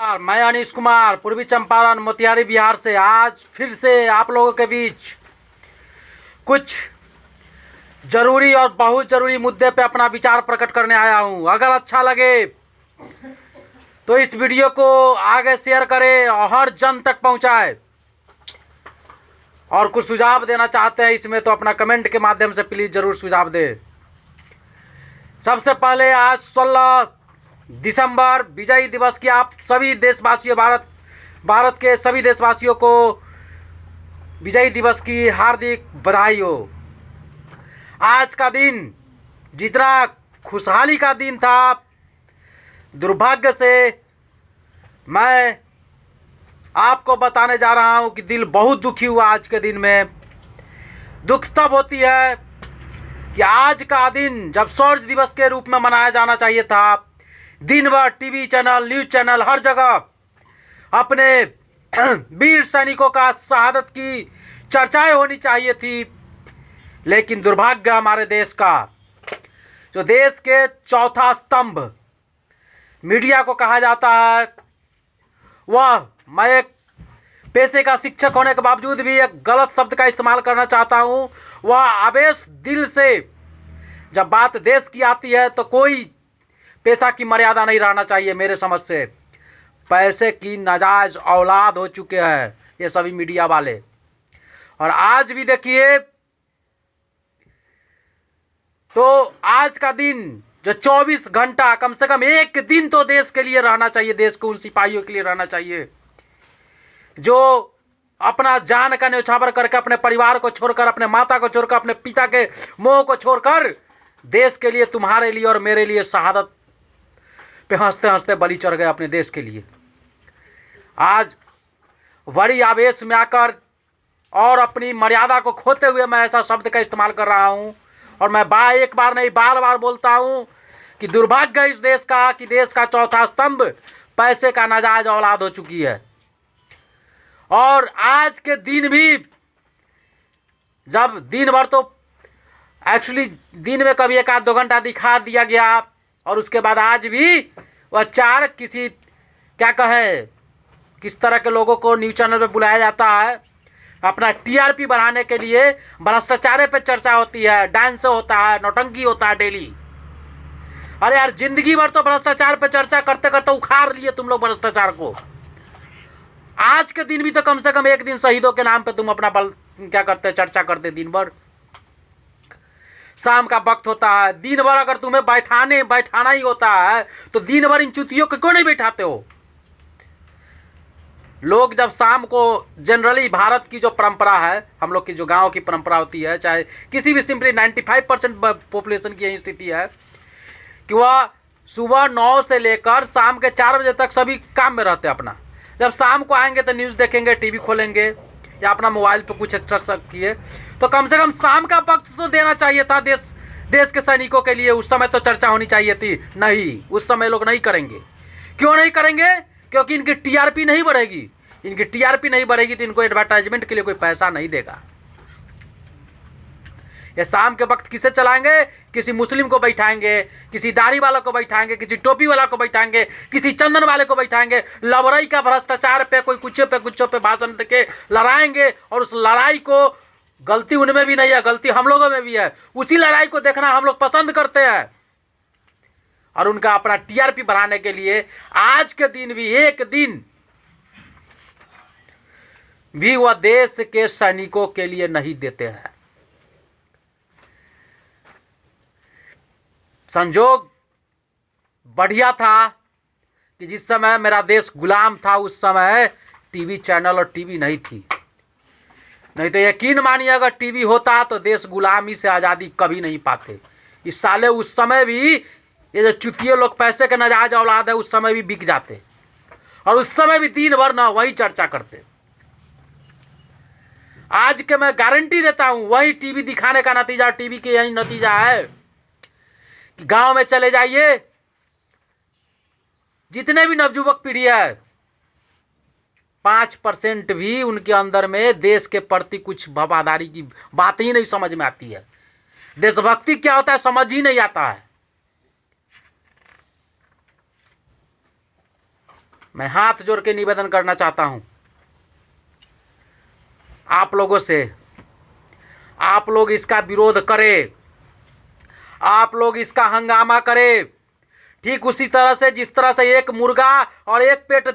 मैं अनीश कुमार पूर्वी चंपारण मोतिहारी बिहार से आज फिर से आप लोगों के बीच कुछ जरूरी और बहुत जरूरी मुद्दे पे अपना विचार प्रकट करने आया हूं। अगर अच्छा लगे तो इस वीडियो को आगे शेयर करें और हर जन तक पहुंचाएं। और कुछ सुझाव देना चाहते हैं इसमें तो अपना कमेंट के माध्यम से प्लीज़ ज़रूर सुझाव दें। सबसे पहले आज 16 दिसंबर विजय दिवस की आप सभी देशवासियों भारत के सभी देशवासियों को विजय दिवस की हार्दिक बधाई हो। आज का दिन जितना खुशहाली का दिन था, दुर्भाग्य से मैं आपको बताने जा रहा हूं कि दिल बहुत दुखी हुआ। आज के दिन में दुख तब होती है कि आज का दिन जब शौर्य दिवस के रूप में मनाया जाना चाहिए था, दिन भर टीवी चैनल, न्यूज़ चैनल, हर जगह अपने वीर सैनिकों का शहादत की चर्चाएं होनी चाहिए थी। लेकिन दुर्भाग्य हमारे देश का, जो देश के चौथा स्तंभ मीडिया को कहा जाता है, वह मैं एक पेशे का शिक्षक होने के बावजूद भी एक गलत शब्द का इस्तेमाल करना चाहता हूं। वह आवेश दिल से जब बात देश की आती है तो कोई पेशा की मर्यादा नहीं रहना चाहिए। मेरे समझ से पैसे की नाजायज औलाद हो चुके हैं ये सभी मीडिया वाले। और आज भी देखिए तो आज का दिन जो 24 घंटा, कम से कम एक दिन तो देश के लिए रहना चाहिए, देश के उन सिपाहियों के लिए रहना चाहिए जो अपना जान का न्यौछावर करके अपने परिवार को छोड़कर, अपने माता को छोड़कर, अपने पिता के मोह को छोड़कर देश के लिए, तुम्हारे लिए और मेरे लिए शहादत पे हंसते हंसते बलि चढ़ गए अपने देश के लिए। आज बड़ी आवेश में आकर और अपनी मर्यादा को खोते हुए मैं ऐसा शब्द का इस्तेमाल कर रहा हूं। और मैं एक बार नहीं बार बार बोलता हूं कि दुर्भाग्य इस देश का कि देश का चौथा स्तंभ पैसे का नाजायज औलाद हो चुकी है। और आज के दिन भी जब दिन भर तो एक्चुअली दिन में कभी 1-2 घंटा दिखा दिया गया और उसके बाद आज भी वह चार किसी क्या कहे किस तरह के लोगों को न्यूज़ चैनल पे बुलाया जाता है अपना टीआरपी बढ़ाने के लिए। भ्रष्टाचार पे चर्चा होती है, डांस होता है, नौटंकी होता है डेली। अरे यार, जिंदगी भर तो भ्रष्टाचार पे चर्चा करते करते उखाड़ लिए तुम लोग भ्रष्टाचार को। आज के दिन भी तो कम से कम एक दिन शहीदों के नाम पे तुम अपना बल क्या करते, चर्चा करते दिन भर। शाम का वक्त होता है, दिन भर अगर तुम्हें बैठाना ही होता है तो दिन भर इन चुतियों को क्यों नहीं बैठाते हो? लोग जब शाम को, जनरली भारत की जो परंपरा है, हम लोग की जो गांव की परंपरा होती है, चाहे किसी भी सिंपली 95% पॉपुलेशन की यही स्थिति है कि वह सुबह 9 से लेकर शाम के 4 बजे तक सभी काम में रहते हैं अपना। जब शाम को आएंगे तो न्यूज़ देखेंगे, टीवी खोलेंगे या अपना मोबाइल पे कुछ एक्स्ट्रा किए। तो कम से कम शाम का वक्त तो देना चाहिए था देश के सैनिकों के लिए। उस समय तो चर्चा होनी चाहिए थी। नहीं, उस समय लोग नहीं करेंगे। क्यों नहीं करेंगे? क्योंकि इनकी टीआरपी नहीं बढ़ेगी। इनकी टीआरपी नहीं बढ़ेगी तो इनको एडवर्टाइजमेंट के लिए कोई पैसा नहीं देगा। ये शाम के वक्त किसे चलाएंगे? किसी मुस्लिम को बैठाएंगे, किसी दाढ़ी वाला को बैठाएंगे, किसी टोपी वाला को बैठाएंगे, किसी चंदन वाले को बैठाएंगे। लड़ाई का भ्रष्टाचार पे कोई कुछ पे भाषण देके लड़ाएंगे और उस लड़ाई को, गलती उनमें भी नहीं है, गलती हम लोगों में भी है। उसी लड़ाई को देखना हम लोग पसंद करते हैं। और उनका अपना टीआरपी बढ़ाने के लिए आज के दिन भी एक दिन भी वह देश के सैनिकों के लिए नहीं देते हैं। संजोग बढ़िया था कि जिस समय मेरा देश गुलाम था उस समय टीवी चैनल और टीवी नहीं थी। नहीं तो यकीन मानिए अगर टीवी होता तो देश गुलामी से आज़ादी कभी नहीं पाते। इस साले उस समय भी ये जो चुतिये लोग पैसे के नाजायज औलाद है उस समय भी बिक जाते और उस समय भी दिन भर ना वही चर्चा करते। आज के मैं गारंटी देता हूं वही टीवी दिखाने का नतीजा, टीवी के यही नतीजा है कि गांव में चले जाइए, जितने भी नवजुवक पीढ़ी है 5% भी उनके अंदर में देश के प्रति कुछ वफादारी की बात ही नहीं समझ में आती है। देशभक्ति क्या होता है समझ ही नहीं आता है। मैं हाथ जोड़ के निवेदन करना चाहता हूं आप लोगों से, आप लोग इसका विरोध करें, आप लोग इसका हंगामा करें। ठीक उसी तरह से जिस तरह से एक मुर्गा और एक पेट,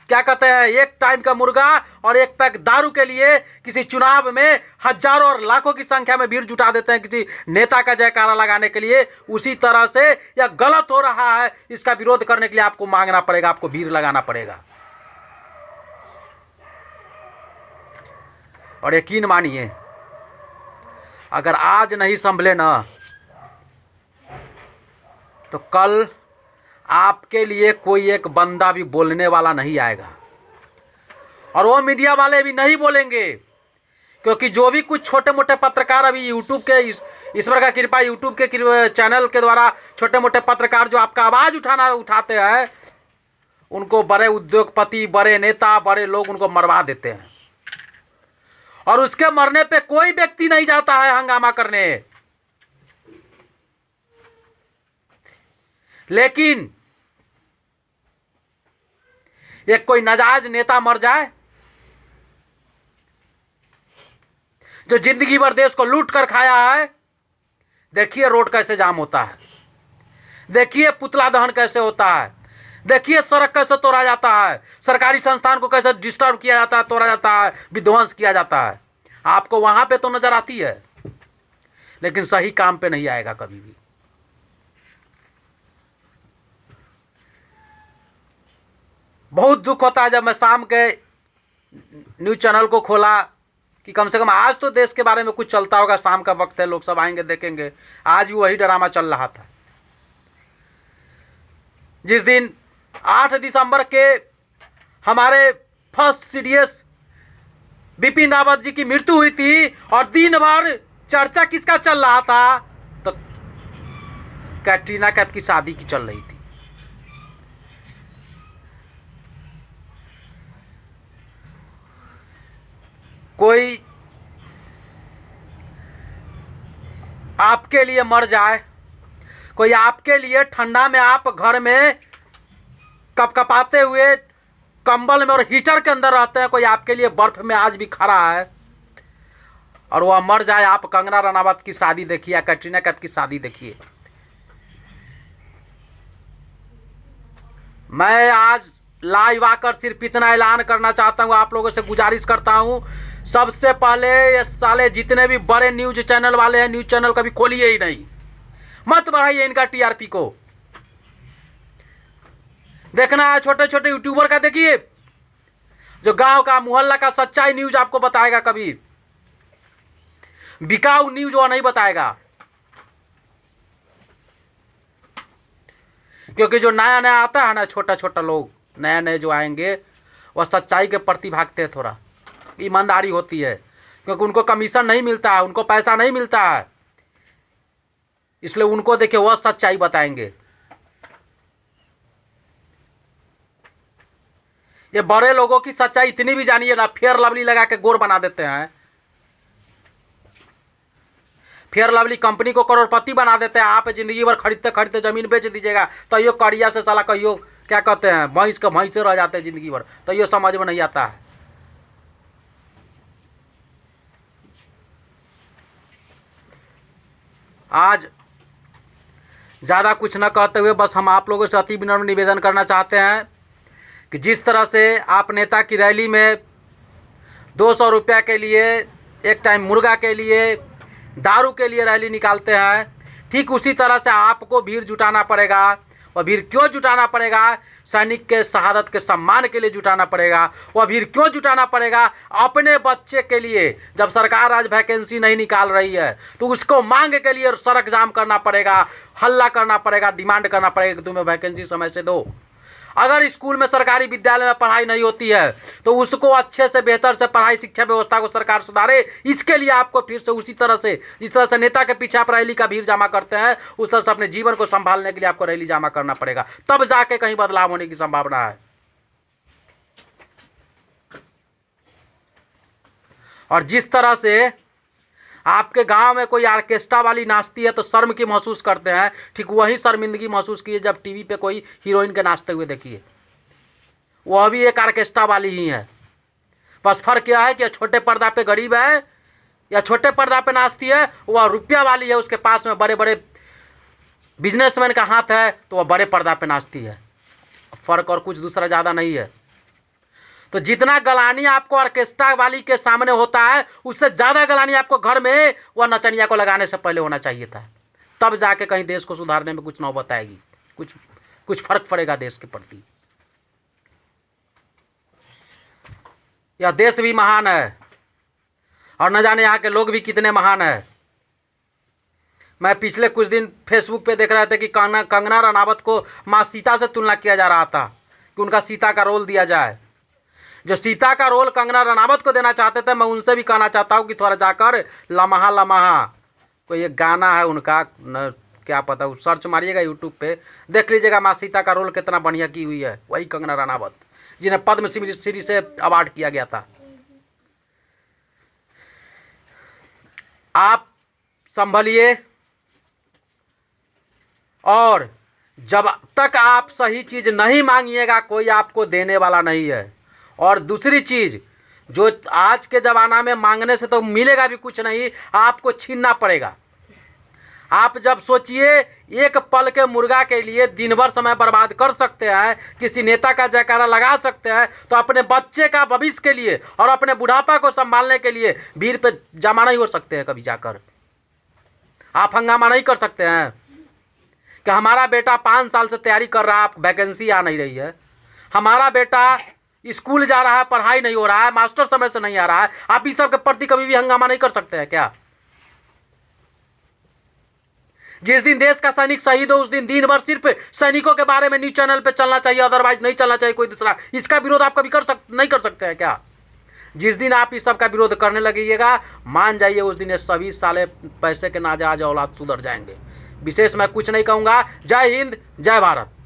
क्या कहते हैं, एक टाइम का मुर्गा और एक पैक दारू के लिए किसी चुनाव में हजारों और लाखों की संख्या में भीड़ जुटा देते हैं किसी नेता का जयकारा लगाने के लिए, उसी तरह से यह गलत हो रहा है। इसका विरोध करने के लिए आपको मांगना पड़ेगा, आपको भीड़ लगाना पड़ेगा। और यकीन मानिए, अगर आज नहीं संभले ना, तो कल आपके लिए कोई एक बंदा भी बोलने वाला नहीं आएगा, और वो मीडिया वाले भी नहीं बोलेंगे, क्योंकि जो भी कुछ छोटे मोटे पत्रकार अभी यूट्यूब के ईश्वर का कृपा यूट्यूब के चैनल के द्वारा छोटे मोटे पत्रकार जो आपका आवाज़ उठाते हैं, उनको बड़े उद्योगपति, बड़े नेता, बड़े लोग उनको मरवा देते हैं, और उसके मरने पे कोई व्यक्ति नहीं जाता है हंगामा करने। लेकिन एक कोई नाजायज नेता मर जाए जो जिंदगी भर देश को लूट कर खाया है, देखिए रोड कैसे जाम होता है, देखिए पुतला दहन कैसे होता है, देखिए सड़क कैसे तोड़ा जाता है, सरकारी संस्थान को कैसे डिस्टर्ब किया जाता है, तोड़ा जाता है, विध्वंस किया जाता है। आपको वहां पे तो नजर आती है, लेकिन सही काम पे नहीं आएगा कभी भी। बहुत दुख होता है जब मैं शाम के न्यूज चैनल को खोला कि कम से कम आज तो देश के बारे में कुछ चलता होगा, शाम का वक्त है, लोग सब आएंगे देखेंगे। आज भी वही ड्रामा चल रहा था। जिस दिन 8 दिसंबर के हमारे फर्स्ट सीडीएस बिपिन रावत जी की मृत्यु हुई थी, और दिन भर चर्चा किसका चल रहा था, तो कैटरीना कैफ की शादी की चल रही थी। कोई आपके लिए मर जाए, कोई आपके लिए ठंडा में आप घर में कपकपाते हुए कंबल में और हीटर के अंदर रहते हैं, कोई आपके लिए बर्फ में आज भी खड़ा है और वह मर जाए, आप कंगना रनावत की शादी देखिए या कैटरीना कैफ की शादी देखिए। मैं आज लाइव आकर सिर्फ इतना ऐलान करना चाहता हूं, आप लोगों से गुजारिश करता हूं, सबसे पहले ये साले जितने भी बड़े न्यूज चैनल वाले हैं, न्यूज चैनल कभी खोलिए ही नहीं, मत बढ़ाइए इनका टीआरपी को। देखना है छोटे छोटे यूट्यूबर का, देखिए जो गांव का मोहल्ला का सच्चाई न्यूज आपको बताएगा, कभी बिकाऊ न्यूज वो नहीं बताएगा। क्योंकि जो नया नया आता है ना, छोटा छोटा लोग नए नए जो आएंगे, वह सच्चाई के प्रति भागते हैं, थोड़ा ईमानदारी होती है, क्योंकि उनको कमीशन नहीं मिलता है, उनको पैसा नहीं मिलता है, इसलिए उनको देखिए वह सच्चाई बताएंगे। ये बड़े लोगों की सच्चाई इतनी भी जानिए ना, फेयर लवली लगा के गोर बना देते हैं, फेयर लवली कंपनी को करोड़पति बना देते हैं। आप जिंदगी भर खरीदते खरीदते जमीन बेच दीजिएगा, तो यो कड़िया से साला कहियो क्या कहते हैं, भैंस के भैंसे रह जाते हैं जिंदगी भर, तो यो समझ में नहीं आता है। आज ज़्यादा कुछ न कहते हुए बस हम आप लोगों से अति विनम्र निवेदन करना चाहते हैं कि जिस तरह से आप नेता की रैली में 200 रुपया के लिए, एक टाइम मुर्गा के लिए, दारू के लिए रैली निकालते हैं, ठीक उसी तरह से आपको भीड़ जुटाना पड़ेगा। वह भीड़ क्यों जुटाना पड़ेगा? सैनिक के शहादत के सम्मान के लिए जुटाना पड़ेगा। वह भीड़ क्यों जुटाना पड़ेगा? अपने बच्चे के लिए। जब सरकार आज वैकेंसी नहीं निकाल रही है तो उसको मांग के लिए सड़क जाम करना पड़ेगा, हल्ला करना पड़ेगा, डिमांड करना पड़ेगा कि तुम्हें वैकेंसी समय से दो। अगर स्कूल में, सरकारी विद्यालय में पढ़ाई नहीं होती है तो उसको अच्छे से बेहतर से पढ़ाई शिक्षा व्यवस्था को सरकार सुधारे। इसके लिए आपको फिर से उसी तरह से, जिस तरह से नेता के पीछे आप रैली का भीड़ जमा करते हैं, उस तरह से अपने जीवन को संभालने के लिए आपको रैली जमा करना पड़ेगा, तब जाके कहीं बदलाव होने की संभावना है। और जिस तरह से आपके गांव में कोई ऑर्केस्ट्रा वाली नाचती है तो शर्म की महसूस करते हैं, ठीक वही शर्मिंदगी महसूस कीजिए जब टीवी पे कोई हीरोइन के नाचते हुए देखिए। वह भी एक ऑर्केस्ट्रा वाली ही है। बस फर्क यह है कि छोटे पर्दा पे गरीब है या छोटे पर्दा पे नाचती है, वह रुपया वाली है, उसके पास में बड़े बड़े बिजनेसमैन का हाथ है, तो वह बड़े पर्दा पे नाचती है। फर्क और कुछ दूसरा ज़्यादा नहीं है। तो जितना गलानी आपको ऑर्केस्ट्रा वाली के सामने होता है, उससे ज़्यादा गलानी आपको घर में वह नचनिया को लगाने से पहले होना चाहिए था। तब जाके कहीं देश को सुधारने में कुछ नौबत आएगी, कुछ फर्क पड़ेगा देश के प्रति। यह देश भी महान है और न जाने यहाँ के लोग भी कितने महान है। मैं पिछले कुछ दिन फेसबुक पे देख रहे थे कि कंगना रनावत को माँ सीता से तुलना किया जा रहा था कि उनका सीता का रोल दिया जाए। जो सीता का रोल कंगना रनावत को देना चाहते थे, मैं उनसे भी कहना चाहता हूँ कि थोड़ा जाकर लम्हा लम्हा कोई एक गाना है उनका, न क्या पता, सर्च मारिएगा यूट्यूब पे, देख लीजिएगा माँ सीता का रोल कितना बढ़िया की हुई है। वही कंगना रनावत जिन्हें पद्मश्री से अवार्ड किया गया था। आप संभलिए, और जब तक आप सही चीज़ नहीं मांगिएगा कोई आपको देने वाला नहीं है। और दूसरी चीज़, जो आज के ज़माना में मांगने से तो मिलेगा भी कुछ नहीं, आपको छीनना पड़ेगा। आप जब सोचिए एक पल के मुर्गा के लिए दिन भर समय बर्बाद कर सकते हैं, किसी नेता का जयकारा लगा सकते हैं, तो अपने बच्चे का भविष्य के लिए और अपने बुढ़ापा को संभालने के लिए भीड़ पे जमा नहीं हो सकते हैं। कभी जाकर आप हंगामा नहीं कर सकते हैं कि हमारा बेटा 5 साल से तैयारी कर रहा है, वैकेंसी आ नहीं रही है, हमारा बेटा स्कूल जा रहा है, पढ़ाई नहीं हो रहा है, मास्टर समय से नहीं आ रहा है। आप इस सब के प्रति कभी भी हंगामा नहीं कर सकते हैं क्या? जिस दिन देश का सैनिक शहीद हो उस दिन भर सिर्फ सैनिकों के बारे में न्यूज चैनल पे चलना चाहिए, अदरवाइज नहीं चलना चाहिए कोई दूसरा। इसका विरोध आप कभी नहीं कर सकते हैं क्या? जिस दिन आप इस सब का विरोध करने लगिएगा, मान जाइए उस दिन ये सभी साले पैसे के नाजायज औलाद सुधर जाएंगे। विशेष मैं कुछ नहीं कहूँगा। जय हिंद, जय भारत।